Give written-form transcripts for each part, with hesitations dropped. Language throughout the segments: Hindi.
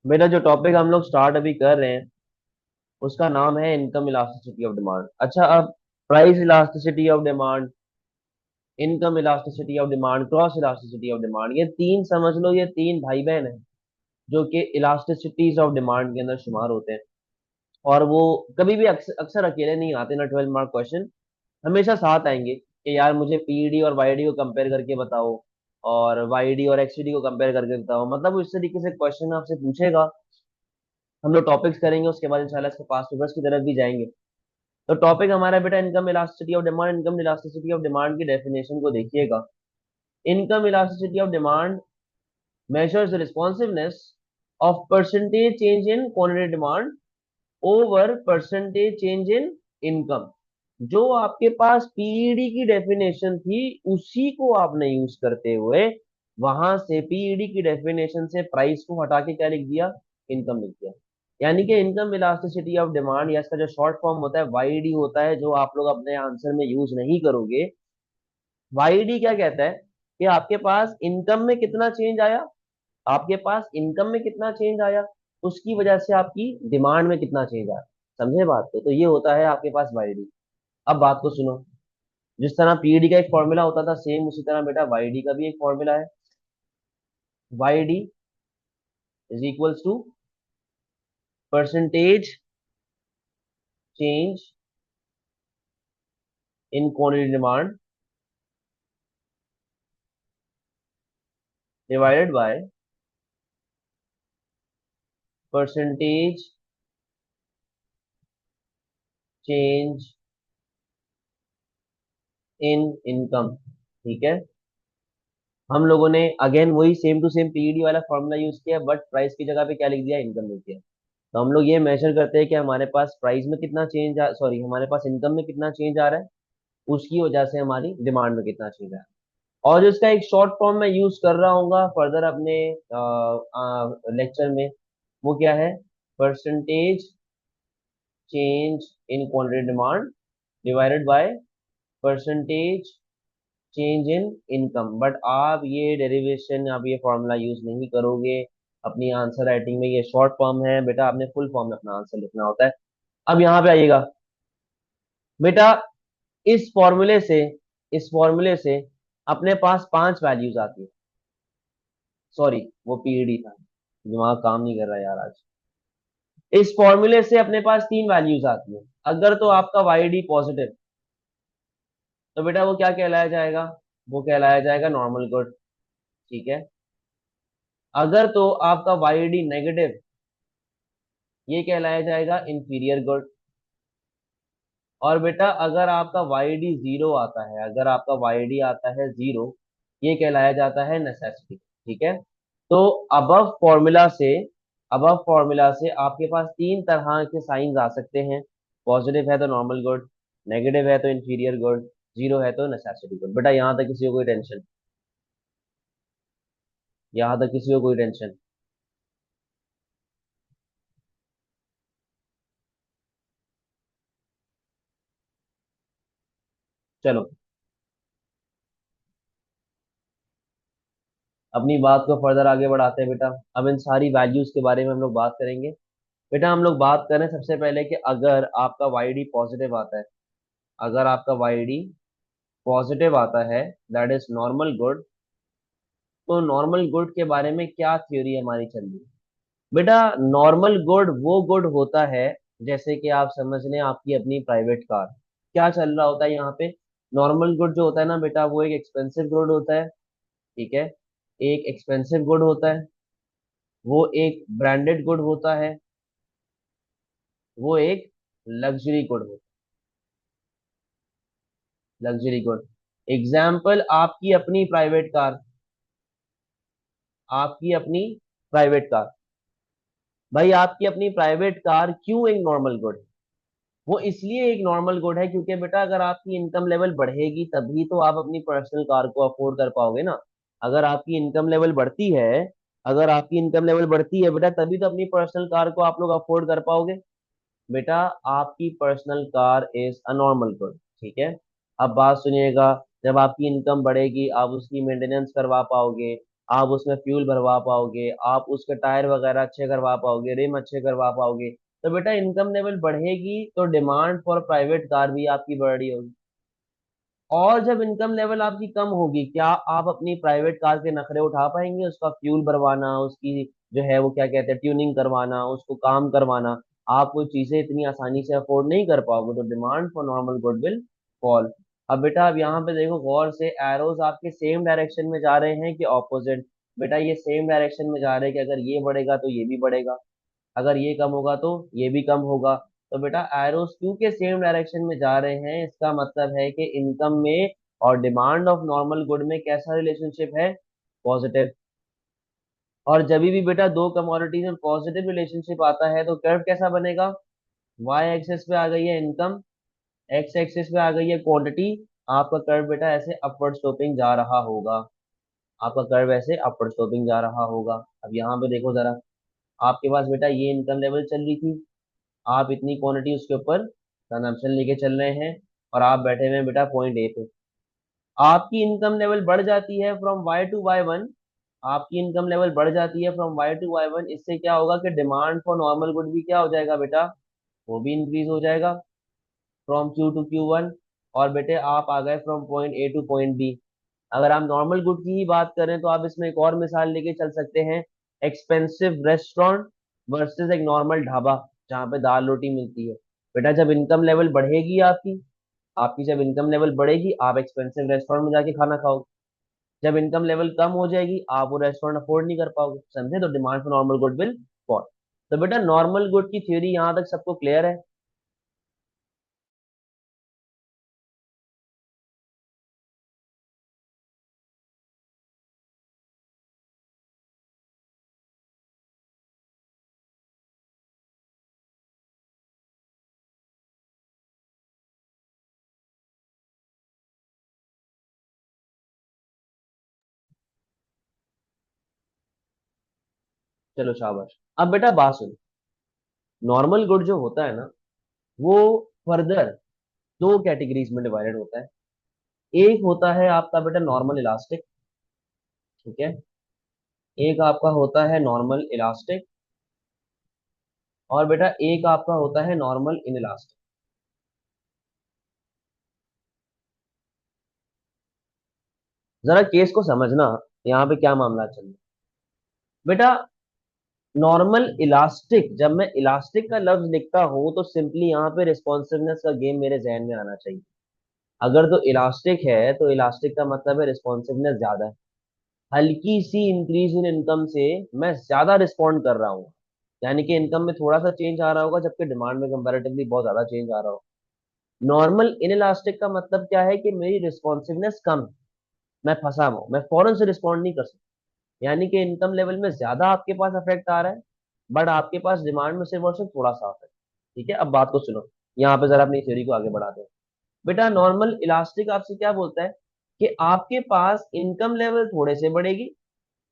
मेरा जो टॉपिक हम लोग स्टार्ट अभी कर रहे हैं उसका नाम है इनकम इलास्टिसिटी ऑफ डिमांड। अच्छा, अब price elasticity of demand, income elasticity of demand, cross elasticity of demand, ये तीन समझ लो, ये तीन भाई बहन है जो कि इलास्टिसिटीज ऑफ डिमांड के अंदर शुमार होते हैं। और वो कभी भी अक्सर अक्सर अकेले नहीं आते ना। 12 मार्क क्वेश्चन हमेशा साथ आएंगे कि यार मुझे पीईडी और वाईडी को कंपेयर करके बताओ, और वाईडी और एक्सडी को कंपेयर करके बताओ। मतलब वो इस तरीके से क्वेश्चन आपसे पूछेगा। हम लोग टॉपिक्स करेंगे, उसके बाद इंशाल्लाह इसके पास पेपर्स की तरफ भी जाएंगे। तो टॉपिक हमारा बेटा income elasticity of demand. Income elasticity of demand की डेफिनेशन को देखिएगा। Income elasticity of demand measures the responsiveness of percentage change in quantity demand over percentage change in income। जो आपके पास पीईडी की डेफिनेशन थी उसी को आपने यूज करते हुए वहां से पीईडी की डेफिनेशन से प्राइस को हटा के क्या लिख दिया, इनकम लिख दिया। यानी कि इनकम इलास्टिसिटी ऑफ डिमांड या इसका जो शॉर्ट फॉर्म होता है वाईडी होता है, जो आप लोग अपने आंसर में यूज नहीं करोगे। वाईडी क्या कहता है कि आपके पास इनकम में कितना चेंज आया, आपके पास इनकम में कितना चेंज आया, उसकी वजह से आपकी डिमांड में कितना चेंज आया। समझे बात को? तो ये होता है आपके पास वाईडी। अब बात को सुनो। जिस तरह पीईडी का एक फॉर्मूला होता था, सेम उसी तरह बेटा वाईडी का भी एक फॉर्मूला है। YD is equals to percentage change in quantity demand divided by percentage change in income. ठीक है। हम लोगों ने अगेन वही सेम टू सेम पीईडी वाला फॉर्मूला यूज किया, बट प्राइस की जगह पे क्या लिख दिया, इनकम लिख दिया। तो हम लोग ये मेजर करते हैं कि हमारे पास प्राइस में कितना चेंज सॉरी, हमारे पास इनकम में कितना चेंज आ रहा है, उसकी वजह से हमारी डिमांड में कितना चेंज आ रहा है। और जो इसका एक शॉर्ट फॉर्म मैं यूज कर रहा हूँ फर्दर अपने लेक्चर में, वो क्या है, percentage change in quantity demand divided by percentage change in income. But आप ये डेरिवेशन, आप ये फॉर्मूला यूज नहीं करोगे अपनी आंसर राइटिंग में। ये शॉर्ट फॉर्म है बेटा, आपने फुल फॉर्म में अपना आंसर लिखना होता है। अब यहाँ पे आइएगा बेटा। इस फॉर्मूले से इस फॉर्मूले से अपने पास पांच वैल्यूज आती है। सॉरी, वो पीईडी था, दिमाग काम नहीं कर रहा यार आज। इस फॉर्मूले से अपने पास तीन वैल्यूज आती है। अगर तो आपका वाईडी पॉजिटिव, तो बेटा वो क्या कहलाया जाएगा, वो कहलाया जाएगा नॉर्मल गुड। ठीक है। अगर तो आपका वाईडी नेगेटिव, ये कहलाया जाएगा इंफीरियर गुड। और बेटा अगर आपका वाईडी जीरो आता है, अगर आपका वाईडी आता है जीरो, ये कहलाया जाता है नेसेसिटी। ठीक है। तो अबव फॉर्मूला से अबव फॉर्मूला से आपके पास तीन तरह के साइंस आ सकते हैं। पॉजिटिव है तो नॉर्मल गुड, नेगेटिव है तो इंफीरियर गुड, जीरो है तो नेसेसिटी गुड। बेटा यहाँ तक किसी को कोई टेंशन? यहाँ तक किसी को कोई टेंशन? चलो अपनी बात को फर्दर आगे बढ़ाते हैं बेटा। अब इन सारी वैल्यूज के बारे में हम लोग बात करेंगे। बेटा हम लोग बात करें सबसे पहले कि अगर आपका वाईडी पॉजिटिव आता है, अगर आपका वाईडी पॉजिटिव आता है, दैट इज नॉर्मल गुड। तो नॉर्मल गुड के बारे में क्या थ्योरी हमारी चल रही है बेटा? नॉर्मल गुड वो गुड होता है, जैसे कि आप समझ लें आपकी अपनी प्राइवेट कार। क्या चल रहा होता है यहाँ पे? नॉर्मल गुड जो होता है ना बेटा, वो एक एक्सपेंसिव गुड होता है। ठीक है। एक एक्सपेंसिव गुड होता है, वो एक ब्रांडेड गुड होता है, वो एक लग्जरी गुड होता है। Luxury good. एग्जाम्पल आपकी अपनी प्राइवेट कार, आपकी अपनी प्राइवेट कार। भाई आपकी अपनी प्राइवेट कार क्यों एक नॉर्मल गुड है? वो इसलिए एक नॉर्मल गुड है क्योंकि बेटा अगर आपकी इनकम लेवल बढ़ेगी तभी तो आप अपनी पर्सनल कार को अफोर्ड कर पाओगे ना। अगर आपकी इनकम लेवल बढ़ती है, अगर आपकी इनकम लेवल बढ़ती है बेटा, तभी तो अपनी पर्सनल कार को आप लोग अफोर्ड कर पाओगे। बेटा आपकी personal car is a normal good. ठीक है। अब बात सुनिएगा, जब आपकी इनकम बढ़ेगी आप उसकी मेंटेनेंस करवा पाओगे, आप उसमें फ्यूल भरवा पाओगे, आप उसके टायर वगैरह अच्छे करवा पाओगे, रिम अच्छे करवा पाओगे। तो बेटा इनकम लेवल बढ़ेगी तो डिमांड फॉर प्राइवेट कार भी आपकी बढ़ रही होगी। और जब इनकम लेवल आपकी कम होगी, क्या आप अपनी प्राइवेट कार के नखरे उठा पाएंगे? उसका फ्यूल भरवाना, उसकी जो है वो क्या कहते हैं ट्यूनिंग करवाना, उसको काम करवाना, आप कोई चीजें इतनी आसानी से अफोर्ड नहीं कर पाओगे, तो demand for normal good will fall. अब बेटा अब यहाँ पे देखो गौर से, एरोज आपके सेम डायरेक्शन में जा रहे हैं कि ऑपोजिट? बेटा ये सेम डायरेक्शन में जा रहे हैं कि अगर ये बढ़ेगा तो ये भी बढ़ेगा, अगर ये कम होगा तो ये भी कम होगा। तो बेटा एरोस क्यों के सेम डायरेक्शन में जा रहे हैं, इसका मतलब है कि इनकम में और डिमांड ऑफ नॉर्मल गुड में कैसा रिलेशनशिप है? पॉजिटिव। और जब भी बेटा दो कमोडिटीज में पॉजिटिव रिलेशनशिप आता है तो कर्व कैसा बनेगा? वाई एक्सिस पे आ गई है इनकम, एक्स एक्सिस पे आ गई है क्वांटिटी, आपका कर्व बेटा ऐसे अपवर्ड स्लोपिंग जा रहा होगा। आपका कर्व ऐसे अपवर्ड स्लोपिंग जा रहा होगा। अब यहाँ पे देखो जरा, आपके पास बेटा ये इनकम लेवल चल रही थी, आप इतनी क्वांटिटी उसके ऊपर कंजम्पशन लेके चल रहे हैं, और आप बैठे हुए हैं बेटा पॉइंट ए पे। आपकी इनकम लेवल बढ़ जाती है from Y to Y one, आपकी इनकम लेवल बढ़ जाती है from Y to Y one. इससे क्या होगा कि डिमांड फॉर नॉर्मल गुड भी क्या हो जाएगा बेटा? वो भी इंक्रीज हो जाएगा from Q to Q one. और बेटे आप आ गए from point A to point B. अगर आप नॉर्मल गुड की ही बात करें तो आप इसमें एक और मिसाल लेके चल सकते हैं, एक्सपेंसिव रेस्टोरेंट वर्सेस एक नॉर्मल ढाबा जहाँ पे दाल रोटी मिलती है। बेटा जब इनकम लेवल बढ़ेगी आपकी, जब इनकम लेवल बढ़ेगी आप एक्सपेंसिव रेस्टोरेंट में जाके खाना खाओगे। जब इनकम लेवल कम हो जाएगी आप वो रेस्टोरेंट अफोर्ड नहीं कर पाओगे, समझे? तो demand for normal good will fall. तो बेटा नॉर्मल गुड की थ्योरी यहाँ तक सबको क्लियर है? चलो शाबाश। अब बेटा बात सुनो, नॉर्मल गुड जो होता है ना, वो फर्दर दो कैटेगरीज में डिवाइडेड होता है। एक होता है आपका बेटा नॉर्मल इलास्टिक, ठीक है? एक आपका होता है नॉर्मल इलास्टिक, और बेटा एक आपका होता है नॉर्मल इन इलास्टिक। जरा केस को समझना, यहाँ पे क्या मामला चल रहा है। बेटा नॉर्मल इलास्टिक, जब मैं इलास्टिक का लफ्ज लिखता हूं तो सिंपली यहाँ पे रिस्पॉन्सिवनेस का गेम मेरे जहन में आना चाहिए। अगर तो इलास्टिक है तो इलास्टिक का मतलब है रिस्पॉन्सिवनेस ज्यादा है। हल्की सी इंक्रीज इन इनकम से मैं ज्यादा रिस्पॉन्ड कर रहा हूँ, यानी कि इनकम में थोड़ा सा चेंज आ रहा होगा जबकि डिमांड में कंपैरेटिवली बहुत ज्यादा चेंज आ रहा हो। नॉर्मल इन इलास्टिक का मतलब क्या है कि मेरी रिस्पॉन्सिवनेस कम है, मैं फंसा हुआ हूं, मैं फौरन से रिस्पॉन्ड नहीं कर सकता। यानी कि इनकम लेवल में ज्यादा आपके पास अफेक्ट आ रहा है, बट आपके पास डिमांड में सिर्फ और सिर्फ थोड़ा सा अफेक्ट। ठीक है, अब बात को सुनो, यहाँ पे जरा अपनी थ्योरी को आगे बढ़ाते हैं। बेटा नॉर्मल इलास्टिक आपसे क्या बोलता है कि आपके पास इनकम लेवल थोड़े से बढ़ेगी।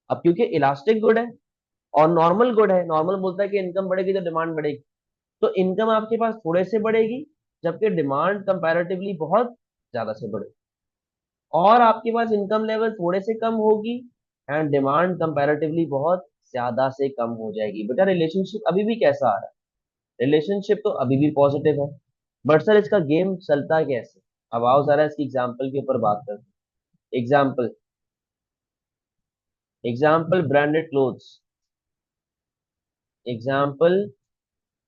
अब क्योंकि इलास्टिक गुड है और नॉर्मल गुड है, नॉर्मल बोलता है कि इनकम बढ़ेगी तो डिमांड बढ़ेगी, तो इनकम आपके पास थोड़े से बढ़ेगी जबकि डिमांड कंपैरेटिवली बहुत ज्यादा से बढ़ेगी। और आपके पास इनकम लेवल थोड़े से कम होगी एंड डिमांड कंपैरेटिवली बहुत ज्यादा से कम हो जाएगी। बेटा रिलेशनशिप अभी भी कैसा आ रहा है? रिलेशनशिप तो अभी भी पॉजिटिव है, बट सर इसका गेम चलता कैसे? अब आओ जरा इसकी एग्जाम्पल के ऊपर बात करते हैं। Example, example branded clothes, example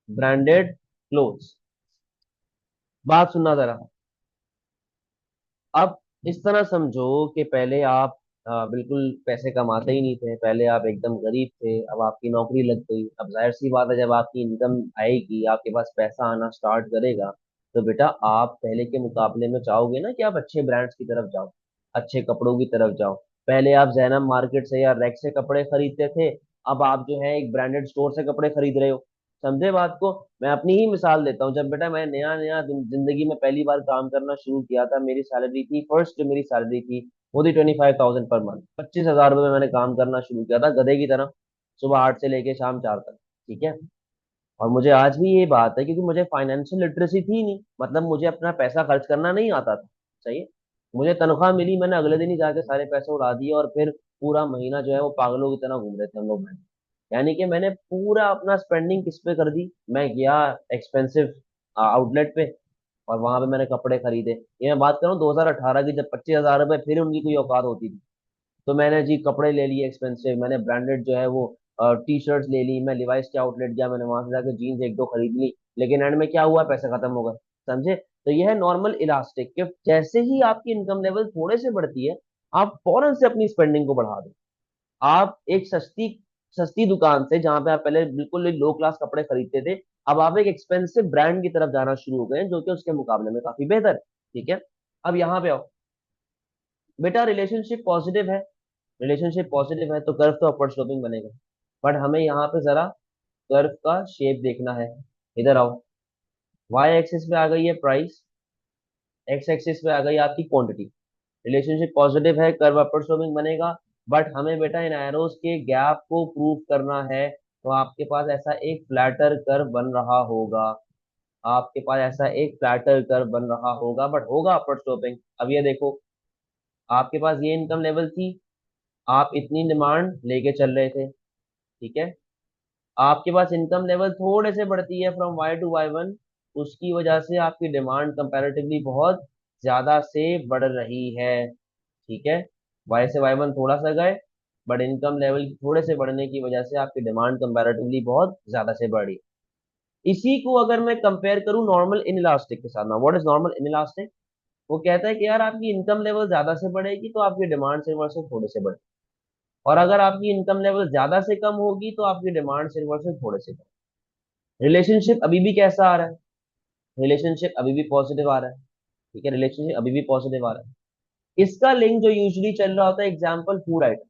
branded clothes. बात सुनना जरा। अब इस तरह समझो कि पहले आप बिल्कुल पैसे कमाते ही नहीं थे, पहले आप एकदम गरीब थे, अब आपकी नौकरी लग गई। अब जाहिर सी बात है जब आपकी इनकम आएगी, आपके पास पैसा आना स्टार्ट करेगा, तो बेटा आप पहले के मुकाबले में चाहोगे ना कि आप अच्छे ब्रांड्स की तरफ जाओ, अच्छे कपड़ों की तरफ जाओ। पहले आप जैनम मार्केट से या रैक से कपड़े खरीदते थे, अब आप जो है एक ब्रांडेड स्टोर से कपड़े खरीद रहे हो। समझे बात को? मैं अपनी ही मिसाल देता हूँ, जब बेटा मैं नया नया जिंदगी में पहली बार काम करना शुरू किया था, मेरी सैलरी थी, फर्स्ट जो मेरी सैलरी थी वो थी 25,000 पर मंथ। 25,000 रुपये में मैंने काम करना शुरू किया था गधे की तरह, सुबह 8 से लेके शाम 4 तक। ठीक है? और मुझे आज भी ये बात है क्योंकि मुझे फाइनेंशियल लिटरेसी थी नहीं, मतलब मुझे अपना पैसा खर्च करना नहीं आता था। सही है? मुझे तनख्वाह मिली, मैंने अगले दिन ही जाके सारे पैसे उड़ा दिए और फिर पूरा महीना जो है वो पागलों की तरह घूम रहे थे हम लोग। यानी कि मैंने पूरा अपना स्पेंडिंग किस पे कर दी, मैं गया एक्सपेंसिव आउटलेट पे, और वहां पे मैंने कपड़े खरीदे। ये मैं बात कर रहा हूँ 2018 की, जब 25,000 रुपये फिर उनकी कोई औकात होती थी। तो मैंने जी कपड़े ले लिए एक्सपेंसिव, मैंने ब्रांडेड जो है वो टी शर्ट्स ले ली, मैं लिवाइस के आउटलेट गया, मैंने वहां से जाकर जीन्स एक दो खरीद ली। लेकिन एंड में क्या हुआ, पैसे खत्म हो गए। समझे? तो यह है नॉर्मल इलास्टिक कि जैसे ही आपकी इनकम लेवल थोड़े से बढ़ती है, आप फौरन से अपनी स्पेंडिंग को बढ़ा दो। आप एक सस्ती सस्ती दुकान से, जहां पे आप पहले बिल्कुल लो क्लास कपड़े खरीदते थे, अब आप एक एक्सपेंसिव ब्रांड की तरफ जाना शुरू हो गए हैं, जो कि उसके मुकाबले में काफी बेहतर है। ठीक है? अब यहाँ पे आओ बेटा, रिलेशनशिप पॉजिटिव है, रिलेशनशिप पॉजिटिव है तो कर्व तो अपवर्ड स्लोपिंग बनेगा। बट हमें यहाँ पे जरा कर्व का शेप देखना है। इधर आओ, वाई एक्सिस पे आ गई है प्राइस, एक्स एक्सिस पे आ गई आपकी क्वांटिटी। रिलेशनशिप पॉजिटिव है, कर्व अपवर्ड स्लोपिंग बनेगा। बट हमें बेटा इन एरोस के गैप को प्रूव करना है, तो आपके पास ऐसा एक फ्लैटर कर्व बन रहा होगा। आपके पास ऐसा एक फ्लैटर कर्व बन रहा होगा, बट होगा अपवर्ड स्लोपिंग। अब ये देखो, आपके पास ये इनकम लेवल थी, आप इतनी डिमांड लेके चल रहे थे। ठीक है? आपके पास इनकम लेवल थोड़े से बढ़ती है from Y to Y one, उसकी वजह से आपकी डिमांड कंपैरेटिवली बहुत ज्यादा से बढ़ रही है। ठीक है? वाई से वाई वन थोड़ा सा गए, बट इनकम लेवल थोड़े से बढ़ने की वजह से आपकी डिमांड कंपैरेटिवली बहुत ज्यादा से बढ़ी। इसी को अगर मैं कंपेयर करूं नॉर्मल इन इलास्टिक के साथ ना, what is normal in elastic? वो कहता है कि यार आपकी इनकम लेवल ज्यादा से बढ़ेगी तो आपकी डिमांड सिर्फ और सिर्फ थोड़े से बढ़े, और अगर आपकी इनकम लेवल ज्यादा से कम होगी तो आपकी डिमांड सिर्फ और सिर्फ थोड़े से कम। रिलेशनशिप अभी भी कैसा आ रहा है? रिलेशनशिप अभी भी पॉजिटिव आ रहा है। ठीक है? रिलेशनशिप अभी भी पॉजिटिव आ रहा है। इसका लिंक जो यूजुअली चल रहा होता है, example food item.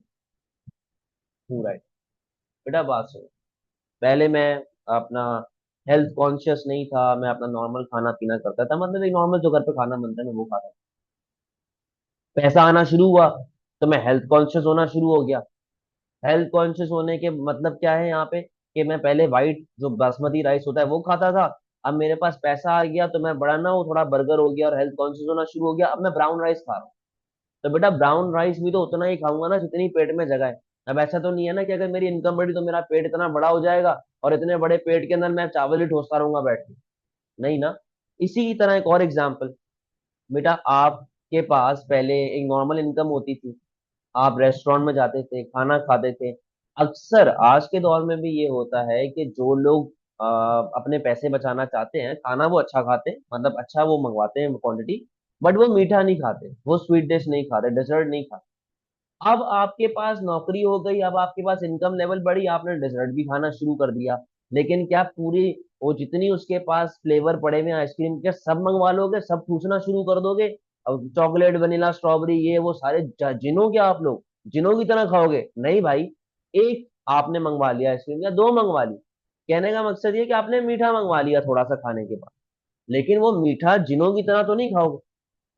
Food item, बेटा बात सुनो, पहले मैं अपना हेल्थ कॉन्शियस नहीं था, मैं अपना नॉर्मल खाना पीना करता था, मतलब एक नॉर्मल जो घर पे खाना बनता है मैं वो खाता था। पैसा आना शुरू हुआ तो मैं हेल्थ कॉन्शियस होना शुरू हो गया। हेल्थ कॉन्शियस होने के मतलब क्या है यहाँ पे, कि मैं पहले वाइट जो बासमती राइस होता है वो खाता था। अब मेरे पास पैसा आ गया तो मैं बड़ा ना वो थोड़ा बर्गर हो गया और हेल्थ कॉन्शियस होना शुरू हो गया, अब मैं ब्राउन राइस खा रहा हूँ। तो बेटा ब्राउन राइस भी तो उतना ही खाऊंगा ना जितनी पेट में जगह है। अब ऐसा तो नहीं है ना कि अगर मेरी इनकम बढ़ी तो मेरा पेट इतना बड़ा हो जाएगा और इतने बड़े पेट के अंदर मैं चावल ही ठोसता रहूंगा बैठ के। नहीं ना। इसी की तरह एक और एग्जाम्पल, बेटा आपके पास पहले एक नॉर्मल इनकम होती थी, आप रेस्टोरेंट में जाते थे, खाना खाते थे। अक्सर आज के दौर में भी ये होता है कि जो लोग अपने पैसे बचाना चाहते हैं, खाना वो अच्छा खाते हैं, मतलब अच्छा वो मंगवाते हैं क्वांटिटी, बट वो मीठा नहीं खाते, वो स्वीट डिश नहीं खाते, डेजर्ट नहीं खाते। अब आपके पास नौकरी हो गई, अब आपके पास इनकम लेवल बढ़ी, आपने डेजर्ट भी खाना शुरू कर दिया। लेकिन क्या पूरी वो जितनी उसके पास फ्लेवर पड़े हुए आइसक्रीम के सब मंगवा लोगे, सब पूछना शुरू कर दोगे? अब चॉकलेट वनीला स्ट्रॉबेरी ये वो सारे जिनों क्या आप लोग जिनों की तरह खाओगे? नहीं भाई। एक आपने मंगवा लिया आइसक्रीम या दो मंगवा ली, कहने का मकसद ये कि आपने मीठा मंगवा लिया थोड़ा सा खाने के बाद, लेकिन वो मीठा जिनों की तरह तो नहीं खाओगे।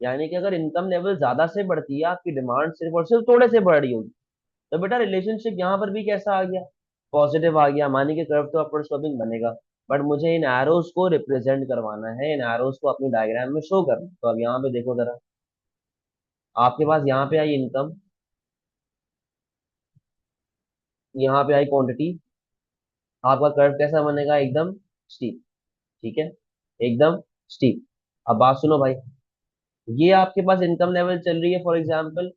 यानी कि अगर इनकम लेवल ज्यादा से बढ़ती है, आपकी डिमांड सिर्फ और सिर्फ थोड़े से बढ़ रही होगी। तो बेटा रिलेशनशिप यहाँ पर भी कैसा आ गया, पॉजिटिव आ गया। मानी कि कर्व तो अपवर्ड स्लोपिंग बनेगा, बट मुझे इन एरोस को रिप्रेजेंट करवाना है, इन एरोस को अपनी डायग्राम में शो करना है। तो अब यहाँ पे देखो जरा, आपके पास यहाँ पे आई इनकम, यहाँ पे आई क्वांटिटी, आपका कर्व कैसा बनेगा, एकदम स्टीप। ठीक है? एकदम स्टीप। अब बात सुनो भाई, ये आपके पास इनकम लेवल चल रही है फॉर एग्जाम्पल,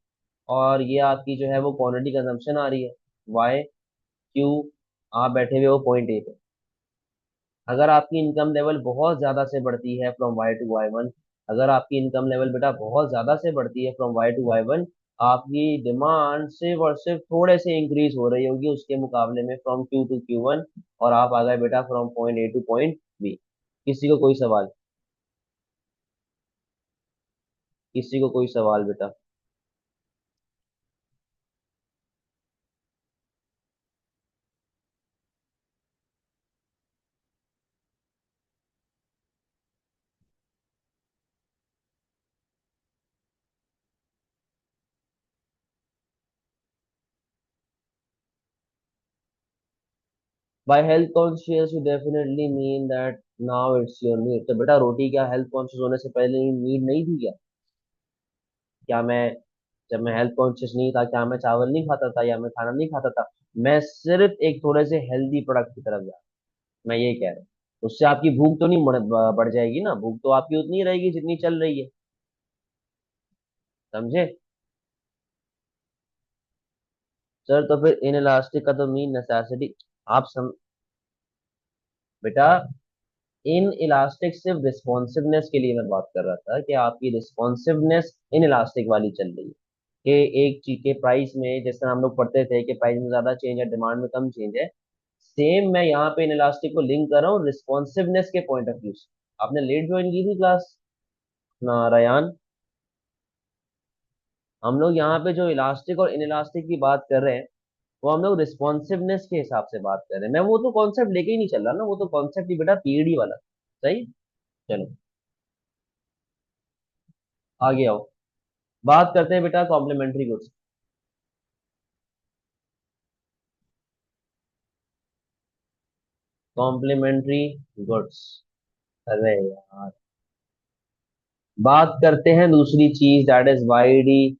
और ये आपकी जो है वो क्वांटिटी कंजम्पशन आ रही है, वाई क्यू, आप बैठे हुए हो पॉइंट ए पे। अगर आपकी इनकम लेवल बहुत ज्यादा से बढ़ती है from Y to Y one, अगर आपकी इनकम लेवल बेटा बहुत ज्यादा से बढ़ती है from Y to Y one, आपकी डिमांड सिर्फ और सिर्फ थोड़े से इंक्रीज हो रही होगी उसके मुकाबले में from Q to Q one, और आप आ गए बेटा from point A to point B. किसी को कोई सवाल? किसी को कोई सवाल बेटा? By health conscious you definitely mean that now it's your need. तो बेटा रोटी क्या हेल्थ कॉन्शियस होने से पहले नीड नहीं थी क्या? क्या मैं जब मैं हेल्थ कॉन्शियस नहीं था, क्या मैं चावल नहीं खाता था या मैं खाना नहीं खाता था, मैं सिर्फ एक थोड़े से हेल्दी प्रोडक्ट की तरफ जा, मैं ये कह रहा हूँ। उससे आपकी भूख तो नहीं बढ़ जाएगी ना, भूख तो आपकी उतनी ही रहेगी जितनी चल रही है। समझे? सर तो फिर इन इलास्टिक का तो मीन नेसेसिटी, आप सम बेटा, इन इलास्टिक सिर्फ रिस्पॉन्सिवनेस के लिए मैं बात कर रहा था कि आपकी रिस्पॉन्सिवनेस इन इलास्टिक वाली चल रही है, कि एक चीज के प्राइस में, जैसे हम लोग पढ़ते थे कि प्राइस में ज्यादा चेंज है, डिमांड में कम चेंज है, सेम मैं यहाँ पे इन इलास्टिक को लिंक कर रहा हूँ रिस्पॉन्सिवनेस के पॉइंट ऑफ व्यू से। आपने लेट ज्वाइन की थी क्लास नारायण? हम लोग यहाँ पे जो इलास्टिक और इन इलास्टिक की बात कर रहे हैं, वो हम लोग रिस्पॉन्सिवनेस के हिसाब से बात कर रहे हैं। मैं वो तो कॉन्सेप्ट लेके ही नहीं चल रहा ना, वो तो कॉन्सेप्ट ही बेटा पीईडी वाला। सही। चलो आगे आओ, बात करते हैं बेटा कॉम्प्लीमेंट्री गुड्स। कॉम्प्लीमेंट्री गुड्स, अरे यार, बात करते हैं दूसरी चीज, दैट इज वाईडी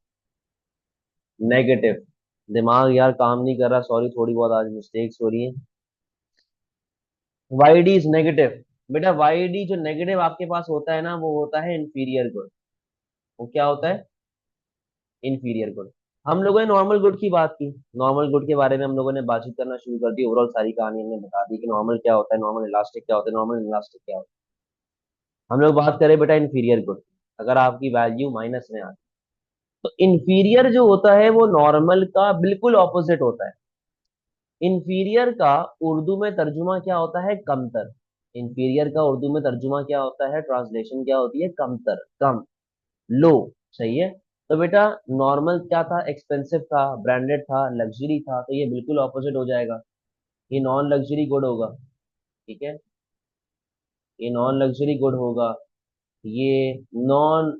नेगेटिव। दिमाग यार काम नहीं कर रहा, सॉरी, थोड़ी बहुत आज मिस्टेक्स हो रही है। YD is negative. बेटा वाईडी जो नेगेटिव आपके पास होता है ना, वो होता है इंफीरियर गुड। वो क्या होता है? Inferior good. हम लोगों ने नॉर्मल गुड की बात की, नॉर्मल गुड के बारे में हम लोगों ने बातचीत करना शुरू कर दी, ओवरऑल सारी कहानी हमने बता दी कि नॉर्मल क्या होता है, नॉर्मल इलास्टिक क्या होता है, नॉर्मल इलास्टिक क्या होता है। हम लोग बात करें बेटा इंफीरियर गुड। अगर आपकी वैल्यू माइनस में आ, तो इंफीरियर जो होता है वो नॉर्मल का बिल्कुल ऑपोजिट होता है। इंफीरियर का उर्दू में तर्जुमा क्या होता है? कमतर। इंफीरियर का उर्दू में तर्जुमा क्या होता है, ट्रांसलेशन क्या होती है? कमतर, कम, लो। सही है। तो बेटा नॉर्मल क्या था? एक्सपेंसिव था, ब्रांडेड था, लग्जरी था, तो ये बिल्कुल ऑपोजिट हो जाएगा, ये नॉन लग्जरी गुड होगा। ठीक है, ये नॉन लग्जरी गुड होगा, ये नॉन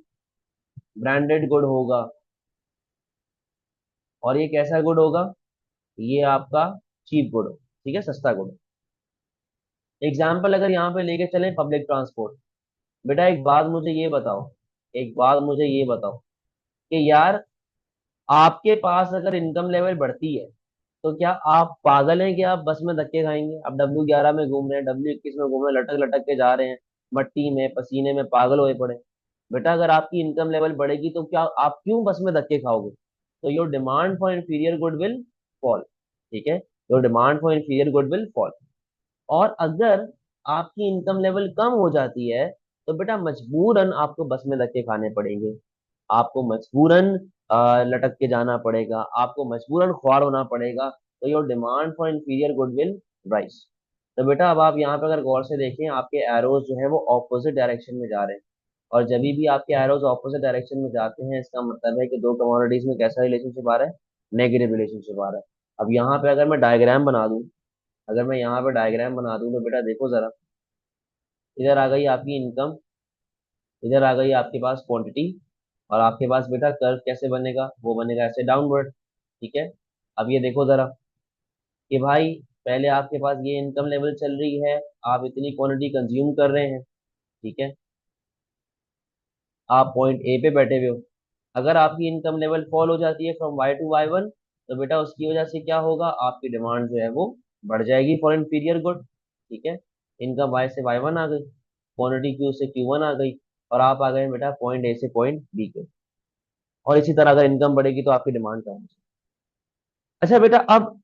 ब्रांडेड गुड होगा, और ये कैसा गुड होगा? ये आपका चीप गुड, ठीक है, सस्ता गुड। एग्जाम्पल अगर यहाँ पे लेके चलें, पब्लिक ट्रांसपोर्ट। बेटा एक बात मुझे ये बताओ, एक बात मुझे ये बताओ कि यार, आपके पास अगर इनकम लेवल बढ़ती है, तो क्या आप पागल हैं कि आप बस में धक्के खाएंगे? आप W11 में घूम रहे हैं, W21 में घूम रहे हैं, लटक लटक के जा रहे हैं, मट्टी में पसीने में पागल हुए पड़े। बेटा अगर आपकी इनकम लेवल बढ़ेगी तो क्या आप क्यों बस में धक्के खाओगे? तो your demand for inferior good will fall. ठीक है, your demand for inferior good will fall. और अगर आपकी इनकम लेवल कम हो जाती है, तो बेटा मजबूरन आपको बस में धक्के खाने पड़ेंगे, आपको मजबूरन लटक के जाना पड़ेगा, आपको मजबूरन ख्वार होना पड़ेगा। तो your demand for inferior good will rise. तो बेटा अब आप यहाँ पे अगर गौर से देखें, आपके एरोज जो है वो ऑपोजिट डायरेक्शन में जा रहे हैं। और जब भी आपके एरोज ऑपोजिट डायरेक्शन में जाते हैं, इसका मतलब है कि दो कमोडिटीज में कैसा रिलेशनशिप आ रहा है? नेगेटिव रिलेशनशिप आ रहा है। अब यहाँ पे अगर मैं डायग्राम बना दूं, अगर मैं यहाँ पे डायग्राम बना दूं, तो बेटा देखो जरा, इधर आ गई आपकी इनकम, इधर आ गई आपके पास क्वांटिटी, और आपके पास बेटा कर्व कैसे बनेगा? वो बनेगा ऐसे डाउनवर्ड। ठीक है, अब ये देखो जरा कि भाई, पहले आपके पास ये इनकम लेवल चल रही है, आप इतनी क्वांटिटी कंज्यूम कर रहे हैं, ठीक है, आप पॉइंट ए पे बैठे हुए हो। अगर आपकी इनकम लेवल फॉल हो जाती है फ्रॉम Y to Y1, तो बेटा उसकी वजह से क्या होगा? आपकी डिमांड जो है वो बढ़ जाएगी फॉर इंफीरियर गुड। ठीक है, इनकम वाई से Y1 आ गई, क्वांटिटी क्यू से Q1 आ गई, और आप आ गए बेटा पॉइंट ए से पॉइंट बी के। और इसी तरह अगर इनकम बढ़ेगी तो आपकी डिमांड कम होगी। अच्छा बेटा, अब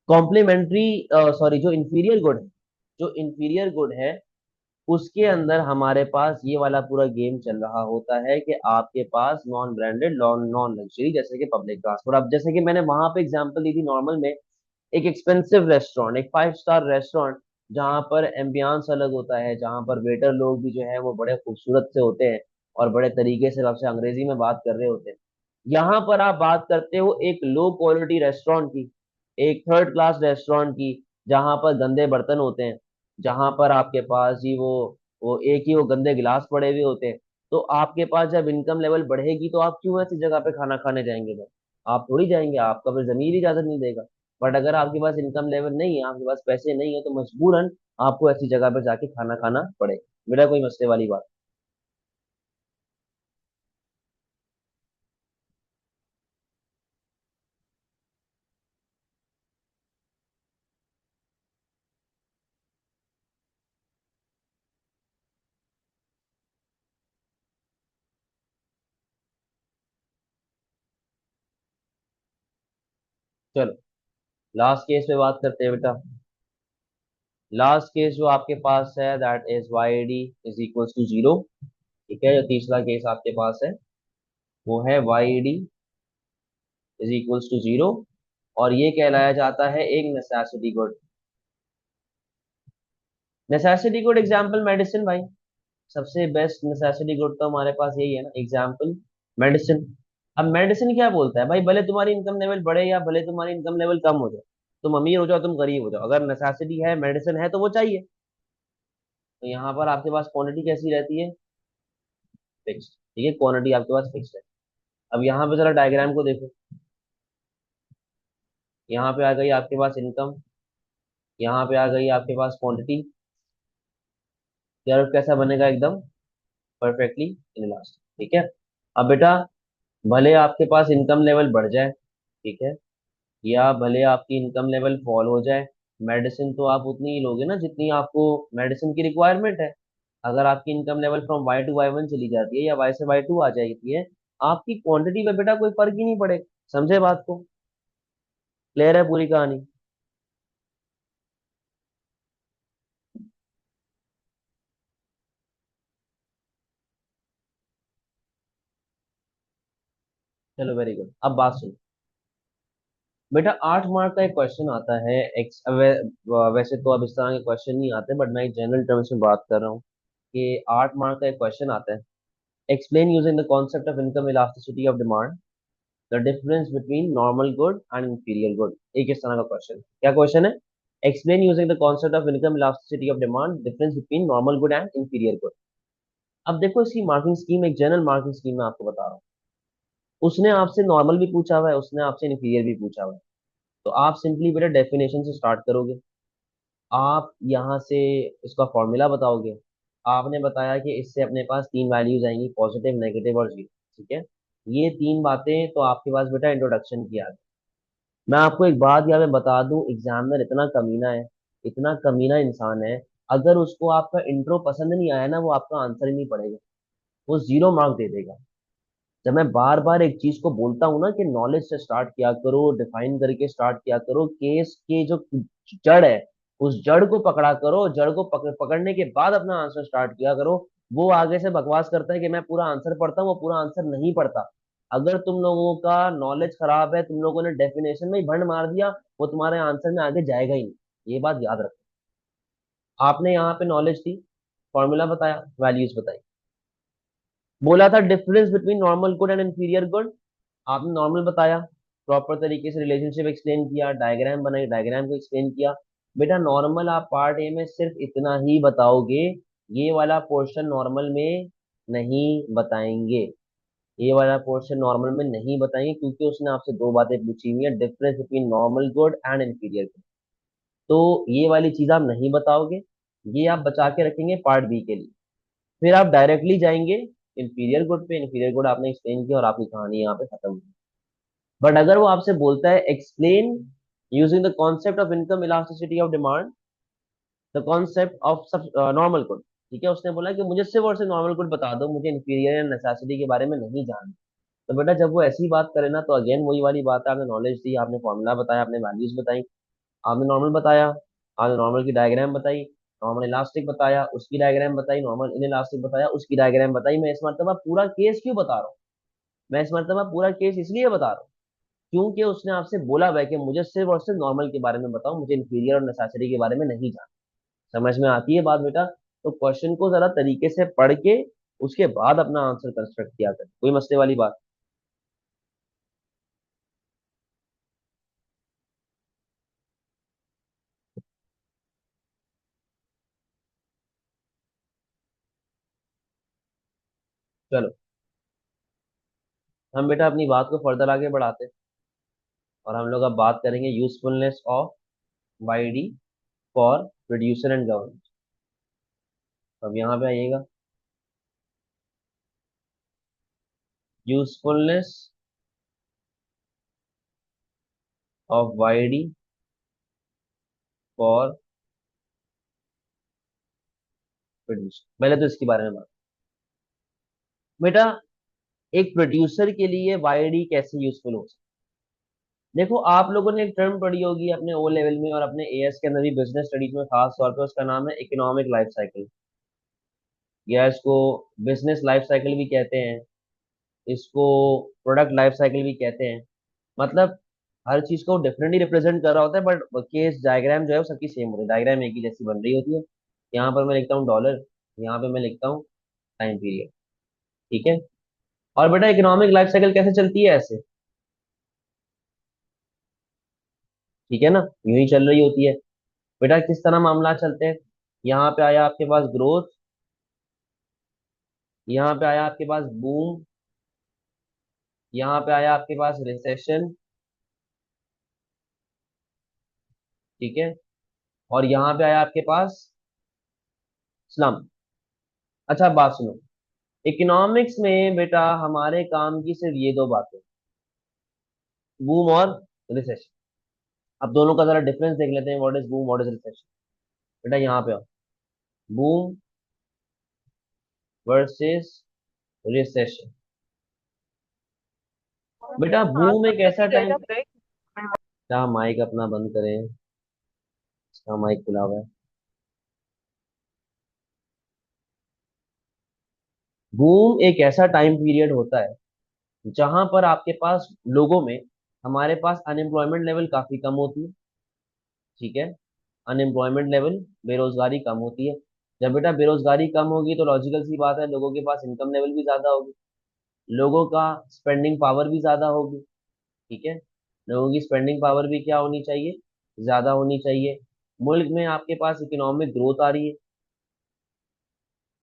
कॉम्प्लीमेंट्री, सॉरी, जो इंफीरियर गुड है, जो इंफीरियर गुड है, उसके अंदर हमारे पास ये वाला पूरा गेम चल रहा होता है कि आपके पास non branded, non non luxury, जैसे कि पब्लिक ट्रांसपोर्ट। अब जैसे कि मैंने वहां पे एग्जांपल दी थी नॉर्मल में, एक एक्सपेंसिव रेस्टोरेंट, एक 5 स्टार रेस्टोरेंट, जहाँ पर एम्बियंस अलग होता है, जहाँ पर वेटर लोग भी जो है वो बड़े खूबसूरत से होते हैं, और बड़े तरीके से आपसे अंग्रेजी में बात कर रहे होते हैं। यहाँ पर आप बात करते हो एक लो क्वालिटी रेस्टोरेंट की, एक थर्ड क्लास रेस्टोरेंट की, जहाँ पर गंदे बर्तन होते हैं, जहाँ पर आपके पास ही वो एक ही वो गंदे गिलास पड़े हुए होते हैं। तो आपके पास जब इनकम लेवल बढ़ेगी, तो आप क्यों ऐसी जगह पे खाना खाने जाएंगे भाई? आप थोड़ी जाएंगे, आपका फिर जमीर ही इजाजत नहीं देगा। बट अगर आपके पास इनकम लेवल नहीं है, आपके पास पैसे नहीं है, तो मजबूरन आपको ऐसी जगह पे जाके खाना खाना पड़ेगा। मेरा कोई मसले वाली बात। चलो लास्ट केस पे बात करते हैं बेटा। लास्ट केस जो आपके पास है that is Y D is equals to zero. ठीक है, जो तीसरा केस आपके पास है वो है Y D is equals to zero, और ये कहलाया जाता है एक necessity good. Necessity good example medicine भाई, सबसे बेस्ट नेसेसिटी गुड तो हमारे पास यही है ना, एग्जाम्पल मेडिसिन। अब मेडिसिन क्या बोलता है भाई, भले तुम्हारी इनकम लेवल बढ़े या भले तुम्हारी इनकम लेवल कम हो जाए, तुम अमीर हो जाओ तुम गरीब हो जाओ, अगर नेसेसिटी है मेडिसिन है तो वो चाहिए। तो यहाँ पर आपके पास क्वांटिटी कैसी रहती है, फिक्स्ड। ठीक है, क्वांटिटी आपके पास फिक्स्ड है। अब यहाँ पे जरा डायग्राम को देखो, यहाँ पे आ गई आपके पास इनकम, यहाँ पे आ गई आपके पास क्वांटिटी। कर्व कैसा बनेगा, एकदम परफेक्टली इनलास्ट। ठीक है। अब बेटा भले आपके पास इनकम लेवल बढ़ जाए, ठीक है, या भले आपकी इनकम लेवल फॉल हो जाए, मेडिसिन तो आप उतनी ही लोगे ना जितनी आपको मेडिसिन की रिक्वायरमेंट है। अगर आपकी income level from Y to Y one चली जाती है या वाई से वाई टू आ जाती है, आपकी क्वांटिटी पे बेटा कोई फर्क ही नहीं पड़ेगा। समझे बात को, क्लियर है पूरी कहानी। चलो वेरी गुड, अब बात सुनो बेटा। 8 मार्क का एक क्वेश्चन आता है वैसे तो अब इस तरह के क्वेश्चन नहीं आते, बट मैं एक जनरल टर्म्स में बात कर रहा हूँ कि 8 मार्क का एक क्वेश्चन आता है। Explain using the concept of income elasticity of demand the difference between normal good and inferior good. एक इस तरह का क्वेश्चन, क्या क्वेश्चन है, explain using the concept of income elasticity of demand difference between normal good and inferior good. अब देखो इसकी मार्किंग स्कीम एक जनरल मार्किंग स्कीम मैं आपको बता रहा हूँ। उसने आपसे नॉर्मल भी पूछा हुआ है, उसने आपसे इंफीरियर भी पूछा हुआ है। तो आप सिंपली बेटा डेफिनेशन से स्टार्ट करोगे, आप यहाँ से इसका फॉर्मूला बताओगे। आपने बताया कि इससे अपने पास तीन वैल्यूज आएंगी, पॉजिटिव नेगेटिव और जीरो। ठीक है, ये तीन बातें तो आपके पास बेटा इंट्रोडक्शन की आ गई। मैं आपको एक बात यहाँ पे बता दूं, एग्जामिनर इतना कमीना है, इतना कमीना इंसान है, अगर उसको आपका इंट्रो पसंद नहीं आया ना वो आपका आंसर ही नहीं पड़ेगा, वो 0 मार्क दे देगा। जब मैं बार बार एक चीज को बोलता हूँ ना कि नॉलेज से स्टार्ट किया करो, डिफाइन करके स्टार्ट किया करो, केस के जो जड़ है उस जड़ को पकड़ा करो, जड़ को पकड़ने के बाद अपना आंसर स्टार्ट किया करो। वो आगे से बकवास करता है कि मैं पूरा आंसर पढ़ता हूँ, वो पूरा आंसर नहीं पढ़ता। अगर तुम लोगों का नॉलेज खराब है, तुम लोगों ने डेफिनेशन में ही भंड मार दिया, वो तुम्हारे आंसर में आगे जाएगा ही नहीं। ये बात याद रखो। आपने यहाँ पे नॉलेज दी, फॉर्मूला बताया, वैल्यूज बताई, बोला था difference between normal good and inferior good, आपने नॉर्मल बताया, प्रॉपर तरीके से रिलेशनशिप एक्सप्लेन किया, डायग्राम बनाई, डायग्राम को एक्सप्लेन किया। बेटा नॉर्मल आप पार्ट ए में सिर्फ इतना ही बताओगे, ये वाला पोर्शन नॉर्मल में नहीं बताएंगे, ये वाला पोर्शन नॉर्मल में नहीं बताएंगे, क्योंकि उसने आपसे दो बातें पूछी हुई है, difference between normal good and inferior good. तो ये वाली चीज आप नहीं बताओगे, ये आप बचा के रखेंगे पार्ट बी के लिए। फिर आप डायरेक्टली जाएंगे इंफीरियर गुड पे, इंफीरियर गुड आपने एक्सप्लेन किया और आपकी कहानी यहाँ पे खत्म हुई। बट अगर वो आपसे बोलता है explain using the concept of income elasticity of demand the concept of normal good, ठीक है, उसने बोला कि मुझे सिर्फ और सिर्फ नॉर्मल गुड बता दो, मुझे इंफीरियर या नेसेसिटी के बारे में नहीं जानना। तो बेटा जब वो ऐसी बात करे ना, तो अगेन वही वाली बात है, आपने नॉलेज दी, आपने फॉर्मूला बताया, आपने वैल्यूज बताई, आपने नॉर्मल बताया, आपने नॉर्मल की डायग्राम बताई, नॉर्मल इलास्टिक बताया उसकी डायग्राम बताई, नॉर्मल इन इलास्टिक बताया उसकी डायग्राम बताई। मैं इस मरतबा पूरा केस क्यों बता रहा हूँ, मैं इस मरतबा पूरा केस इसलिए बता रहा हूँ क्योंकि उसने आपसे बोला हुआ है कि मुझे सिर्फ और सिर्फ नॉर्मल के बारे में बताओ, मुझे इंफीरियर और नेसेसरी के बारे में नहीं जानना। समझ में आती है बात बेटा। तो क्वेश्चन को जरा तरीके से पढ़ के उसके बाद अपना आंसर कंस्ट्रक्ट किया कर, कोई मसले वाली बात। चलो हम बेटा अपनी बात को फर्दर आगे बढ़ाते हैं, और हम लोग अब बात करेंगे usefulness of YD for producer and government. अब यहाँ पे आइएगा, usefulness of YD for producer. पहले तो इसके बारे में बात, बेटा एक प्रोड्यूसर के लिए वाईडी कैसे यूजफुल हो सकता देखो आप लोगों ने एक टर्म पढ़ी होगी अपने ओ लेवल में और अपने एएस के अंदर भी, बिजनेस स्टडीज में खास तौर पे, उसका नाम है इकोनॉमिक लाइफ साइकिल, या इसको बिजनेस लाइफ साइकिल भी कहते हैं, इसको प्रोडक्ट लाइफ साइकिल भी कहते हैं। मतलब हर चीज को डिफरेंटली रिप्रेजेंट कर रहा होता है, बट केस डायग्राम जो है वो सबकी सेम होती है, डायग्राम एक ही जैसी बन रही होती है। यहाँ पर मैं लिखता हूँ डॉलर, यहाँ पे मैं लिखता हूँ टाइम पीरियड। ठीक है। और बेटा इकोनॉमिक लाइफ साइकिल कैसे चलती है ऐसे, ठीक है ना, यूं ही चल रही होती है। बेटा किस तरह मामला चलते हैं, यहाँ पे आया आपके पास ग्रोथ, यहाँ पे आया आपके पास बूम, यहाँ पे आया आपके पास रिसेशन, ठीक है, और यहाँ पे आया आपके पास स्लम। अच्छा बात सुनो, इकोनॉमिक्स में बेटा हमारे काम की सिर्फ ये दो बातें, बूम और रिसेशन। अब दोनों का जरा डिफरेंस देख लेते हैं, what is boom, what is recession. बेटा यहाँ पे आओ, बूम वर्सेस रिसेशन। बेटा बूम एक ऐसा टाइम, क्या माइक अपना बंद करें, इसका माइक खुला हुआ है। बूम एक ऐसा टाइम पीरियड होता है जहां पर आपके पास लोगों में, हमारे पास अनएम्प्लॉयमेंट लेवल काफी कम होती है, ठीक है, अनएम्प्लॉयमेंट लेवल, बेरोजगारी कम होती है। जब बेटा बेरोजगारी कम होगी तो लॉजिकल सी बात है, लोगों के पास इनकम लेवल भी ज्यादा होगी, लोगों का स्पेंडिंग पावर भी ज्यादा होगी, ठीक है, लोगों की स्पेंडिंग पावर भी क्या होनी चाहिए, ज्यादा होनी चाहिए। मुल्क में आपके पास इकोनॉमिक ग्रोथ आ रही है,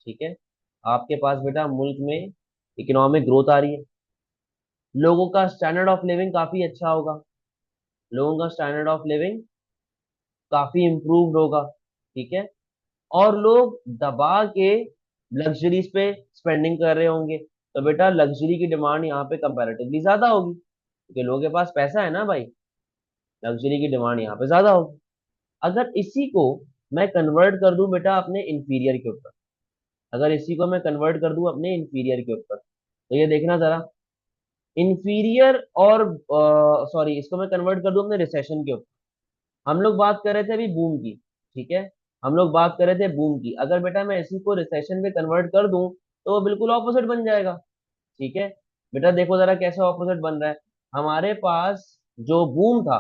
ठीक है, आपके पास बेटा मुल्क में इकोनॉमिक ग्रोथ आ रही है, लोगों का स्टैंडर्ड ऑफ लिविंग काफी अच्छा होगा, लोगों का स्टैंडर्ड ऑफ लिविंग काफी इम्प्रूव्ड होगा, ठीक है, और लोग दबा के लग्जरीज पे स्पेंडिंग कर रहे होंगे, तो बेटा लग्जरी की डिमांड यहाँ पे कंपैरेटिवली ज्यादा होगी, क्योंकि लोगों के पास पैसा है ना भाई, लग्जरी की डिमांड यहाँ पे ज्यादा होगी। अगर इसी को मैं कन्वर्ट कर दूं बेटा अपने इंफीरियर के ऊपर, अगर इसी को मैं कन्वर्ट कर दूं अपने इंफीरियर के ऊपर, तो ये देखना जरा, इंफीरियर और सॉरी, इसको मैं कन्वर्ट कर दूं अपने रिसेशन के ऊपर। हम लोग बात कर रहे थे अभी बूम की, ठीक है, हम लोग बात कर रहे थे बूम की, अगर बेटा मैं इसी को रिसेशन में कन्वर्ट कर दूं तो वो बिल्कुल ऑपोजिट बन जाएगा, ठीक है। बेटा देखो जरा कैसे ऑपोजिट बन रहा है, हमारे पास जो बूम था,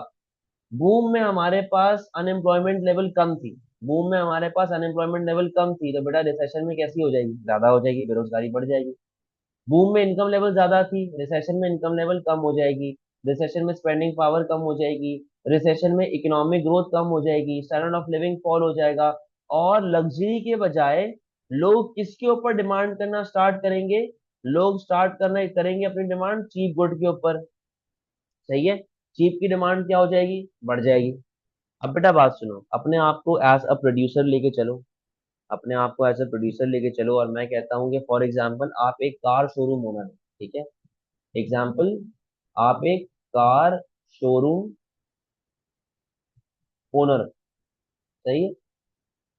बूम में हमारे पास अनएम्प्लॉयमेंट लेवल कम थी, बूम में हमारे पास अनएम्प्लॉयमेंट लेवल कम थी, तो बेटा रिसेशन में कैसी हो जाएगी, ज्यादा हो जाएगी, बेरोजगारी बढ़ जाएगी। बूम में इनकम लेवल ज्यादा थी, रिसेशन में इनकम लेवल कम हो जाएगी, रिसेशन में स्पेंडिंग पावर कम हो जाएगी, रिसेशन में इकोनॉमिक ग्रोथ कम हो जाएगी, स्टैंडर्ड ऑफ लिविंग फॉल हो जाएगा, और लग्जरी के बजाय लोग किसके ऊपर डिमांड करना स्टार्ट करेंगे, लोग स्टार्ट करना करेंगे अपनी डिमांड चीप गुड के ऊपर, सही है, चीप की डिमांड क्या हो जाएगी, बढ़ जाएगी। अब बेटा बात सुनो, अपने आप को एज अ प्रोड्यूसर लेके चलो, अपने आप को एज अ प्रोड्यूसर लेके चलो, और मैं कहता हूँ कि फॉर एग्जाम्पल आप एक कार शोरूम ओनर है, ठीक है, एग्जाम्पल, आप एक कार शोरूम ओनर, सही है।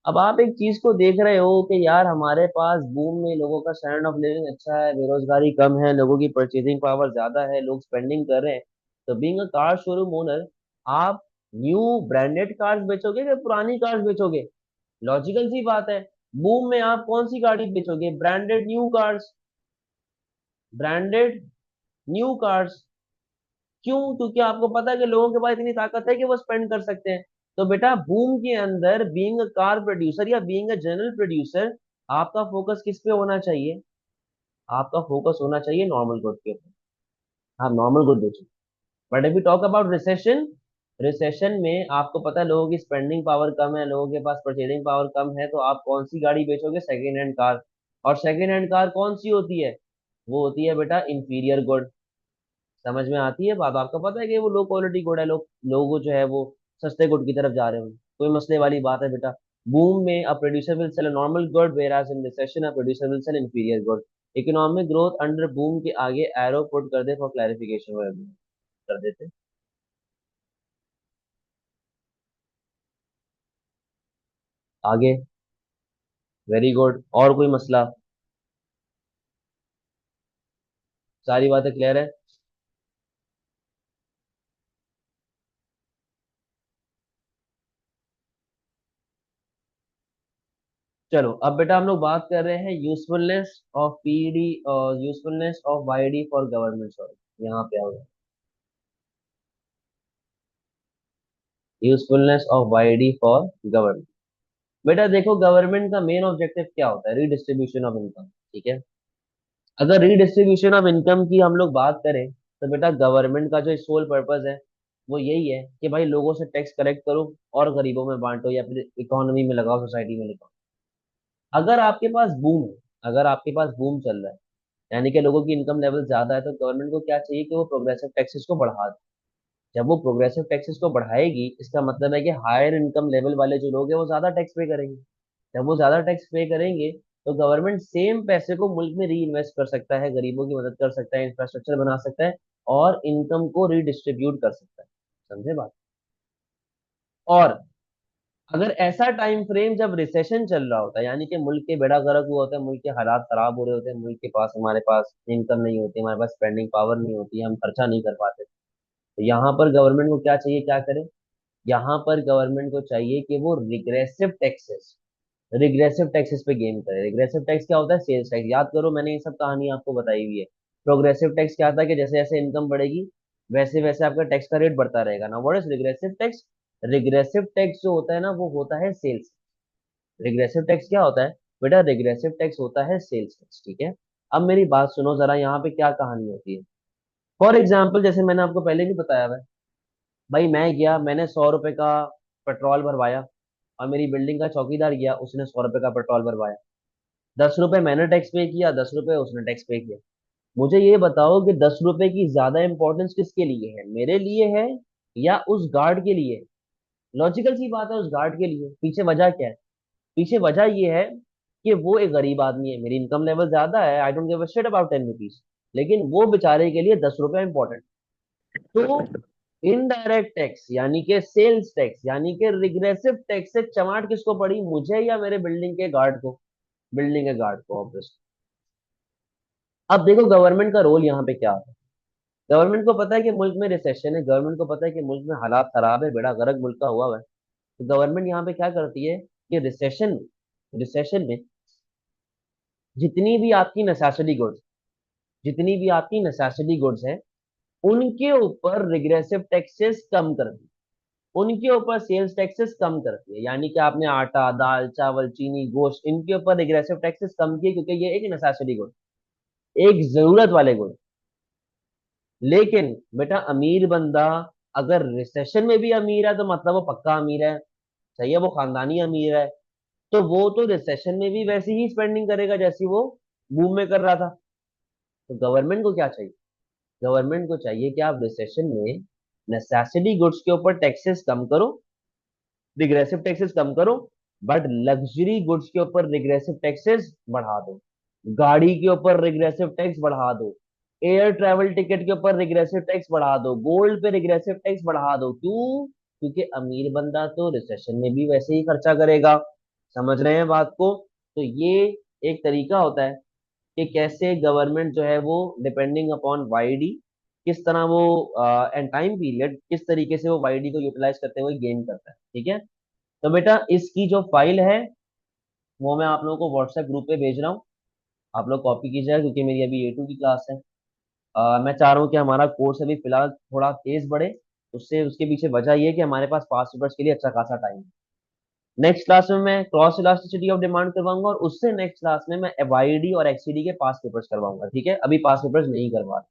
अब आप एक चीज को देख रहे हो कि यार हमारे पास बूम में लोगों का स्टैंडर्ड ऑफ लिविंग अच्छा है, बेरोजगारी कम है, लोगों की परचेजिंग पावर ज्यादा है, लोग स्पेंडिंग कर रहे हैं, तो being a car showroom owner आप न्यू ब्रांडेड कार्स बेचोगे या पुरानी कार्स बेचोगे, लॉजिकल सी बात है। बूम में आप कौन सी गाड़ी बेचोगे, branded new cars, branded new cars. क्यों, क्योंकि आपको पता है कि लोगों के पास इतनी ताकत है कि वो स्पेंड कर सकते हैं। तो बेटा बूम के अंदर बीइंग अ कार प्रोड्यूसर या बीइंग अ जनरल प्रोड्यूसर, आपका फोकस किस पे होना चाहिए, आपका फोकस होना चाहिए नॉर्मल गुड के ऊपर, आप नॉर्मल गुड बेचो। But if you talk about recession, recession में आपको पता है लोगों की स्पेंडिंग पावर कम है, लोगों के पास परचेजिंग पावर कम है, तो आप कौन सी गाड़ी बेचोगे, सेकेंड हैंड कार। और सेकेंड हैंड कार कौन सी होती है, वो होती है बेटा इंफीरियर गुड। समझ में आती है बात, आपको पता है कि वो लो क्वालिटी गुड है, लोग जो है वो सस्ते गुड की तरफ जा रहे होंगे, कोई मसले वाली बात है बेटा। बूम में a producer will sell a normal good, whereas in recession a producer will sell inferior good. Economic growth under boom के आगे एरो पुट कर दे फॉर क्लैरिफिकेशन, कर देते आगे। वेरी गुड, और कोई मसला, सारी बातें क्लियर है। चलो अब बेटा हम लोग बात कर रहे हैं यूजफुलनेस ऑफ पीईडी और usefulness of YD for government. Sorry, यहाँ पे आओगे, usefulness of YD for government. बेटा देखो, गवर्नमेंट का मेन ऑब्जेक्टिव क्या होता है? Redistribution of income. ठीक है, अगर रीडिस्ट्रीब्यूशन ऑफ इनकम की हम लोग बात करें तो बेटा गवर्नमेंट का जो सोल पर्पस है वो यही है कि भाई लोगों से टैक्स कलेक्ट करो और गरीबों में बांटो या फिर इकोनॉमी में लगाओ, सोसाइटी में लगाओ। अगर आपके पास बूम है, अगर आपके पास बूम चल रहा है, यानी कि लोगों की इनकम लेवल ज्यादा है, तो गवर्नमेंट को क्या चाहिए कि वो प्रोग्रेसिव टैक्सेस को बढ़ा दे। जब वो प्रोग्रेसिव टैक्सेस को बढ़ाएगी, इसका मतलब है कि हायर इनकम लेवल वाले जो लोग हैं वो ज्यादा टैक्स पे करेंगे। जब वो ज्यादा टैक्स पे करेंगे तो गवर्नमेंट सेम पैसे को मुल्क में री इन्वेस्ट कर सकता है, गरीबों की मदद कर सकता है, इंफ्रास्ट्रक्चर बना सकता है और इनकम को रीडिस्ट्रीब्यूट कर सकता है। समझे बात? और अगर ऐसा टाइम फ्रेम जब रिसेशन चल रहा होता है, यानी कि मुल्क के बेड़ा गर्क हुआ होता है, मुल्क के हालात खराब हो रहे होते हैं, मुल्क के पास, हमारे पास इनकम नहीं होती, हमारे पास स्पेंडिंग पावर नहीं होती, हम खर्चा नहीं कर पाते, तो यहाँ पर गवर्नमेंट को क्या चाहिए, क्या करे? यहाँ पर गवर्नमेंट को चाहिए कि वो रिग्रेसिव टैक्सेस पे गेन करे। रिग्रेसिव टैक्स क्या होता है? Sales tax. याद करो, मैंने ये सब कहानी आपको बताई हुई है। प्रोग्रेसिव टैक्स क्या था कि जैसे जैसे इनकम बढ़ेगी वैसे वैसे आपका टैक्स का रेट बढ़ता रहेगा ना। What is regressive tax? Regressive tax जो होता है ना वो होता है सेल्स। रिग्रेसिव टैक्स क्या होता है बेटा? रिग्रेसिव टैक्स होता है सेल्स टैक्स। ठीक है, अब मेरी बात सुनो जरा, यहाँ पे क्या कहानी होती है। फॉर एग्जाम्पल, जैसे मैंने आपको पहले भी बताया हुआ है, भाई मैं गया, मैंने 100 रुपए का पेट्रोल भरवाया और मेरी बिल्डिंग का चौकीदार गया, उसने 100 रुपए का पेट्रोल भरवाया। 10 रुपए मैंने टैक्स पे किया, 10 रुपए उसने टैक्स पे किया। मुझे ये बताओ कि 10 रुपए की ज्यादा इंपॉर्टेंस किसके लिए है? मेरे लिए है या उस गार्ड के लिए? लॉजिकल सी बात है, उस गार्ड के लिए। पीछे वजह क्या है? पीछे वजह ये है कि वो एक गरीब आदमी है, मेरी इनकम लेवल ज्यादा है, I don't give a shit about 10 rupees, लेकिन वो बेचारे के लिए 10 रुपए इंपॉर्टेंट। तो इनडायरेक्ट टैक्स यानी कि सेल्स टैक्स यानी कि रिग्रेसिव टैक्स से चमाट किसको पड़ी? मुझे या मेरे बिल्डिंग के गार्ड को? बिल्डिंग के गार्ड को, ऑब्वियसली। अब देखो गवर्नमेंट का रोल यहाँ पे क्या है। गवर्नमेंट को पता है कि मुल्क में रिसेशन है, गवर्नमेंट को पता है कि मुल्क में हालात खराब है, बेड़ा गर्क मुल्क का हुआ है, तो गवर्नमेंट यहाँ पे क्या करती है कि रिसेशन में जितनी भी आपकी नेसेसिटी गुड्स जितनी भी आपकी नेसेसिटी गुड्स हैं उनके ऊपर रिग्रेसिव टैक्सेस कम करती है, उनके ऊपर सेल्स टैक्सेस कम करती है। यानी कि आपने आटा, दाल, चावल, चीनी, गोश्त, इनके ऊपर रिग्रेसिव टैक्सेस कम किए क्योंकि ये एक नेसेसिटी गुड, एक जरूरत वाले गुड। लेकिन बेटा अमीर बंदा अगर रिसेशन में भी अमीर है तो मतलब वो पक्का अमीर है, सही है, वो खानदानी अमीर है, तो वो तो रिसेशन में भी वैसी ही स्पेंडिंग करेगा जैसी वो बूम में कर रहा था। तो गवर्नमेंट को क्या चाहिए? गवर्नमेंट को चाहिए कि आप रिसेशन में नेसेसिटी गुड्स के ऊपर टैक्सेस कम करो, रिग्रेसिव टैक्सेस कम करो, बट लग्जरी गुड्स के ऊपर रिग्रेसिव टैक्सेस बढ़ा दो, गाड़ी के ऊपर रिग्रेसिव टैक्स बढ़ा दो, एयर ट्रैवल टिकट के ऊपर रिग्रेसिव टैक्स बढ़ा दो, गोल्ड पे रिग्रेसिव टैक्स बढ़ा दो। क्यों? क्योंकि अमीर बंदा तो रिसेशन में भी वैसे ही खर्चा करेगा। समझ रहे हैं बात को? तो ये एक तरीका होता है कि कैसे गवर्नमेंट जो है वो डिपेंडिंग अपॉन वाईडी किस तरह वो एंड टाइम पीरियड किस तरीके से वो वाईडी को यूटिलाइज करते हुए गेन करता है। ठीक है, तो बेटा इसकी जो फाइल है वो मैं आप लोगों को व्हाट्सएप ग्रुप पे भेज रहा हूँ, आप लोग कॉपी कीजिएगा क्योंकि मेरी अभी A2 की क्लास है। मैं चाह रहा हूँ कि हमारा कोर्स अभी फिलहाल थोड़ा तेज बढ़े, उससे उसके पीछे वजह ये है कि हमारे पास पास पेपर्स के लिए अच्छा खासा टाइम है। नेक्स्ट क्लास में मैं क्रॉस इलास्टिसिटी ऑफ डिमांड करवाऊंगा और उससे नेक्स्ट क्लास में मैं वाईडी और एक्ससीडी के पास पेपर्स करवाऊंगा। ठीक है, अभी पास पेपर्स नहीं करवा रहा।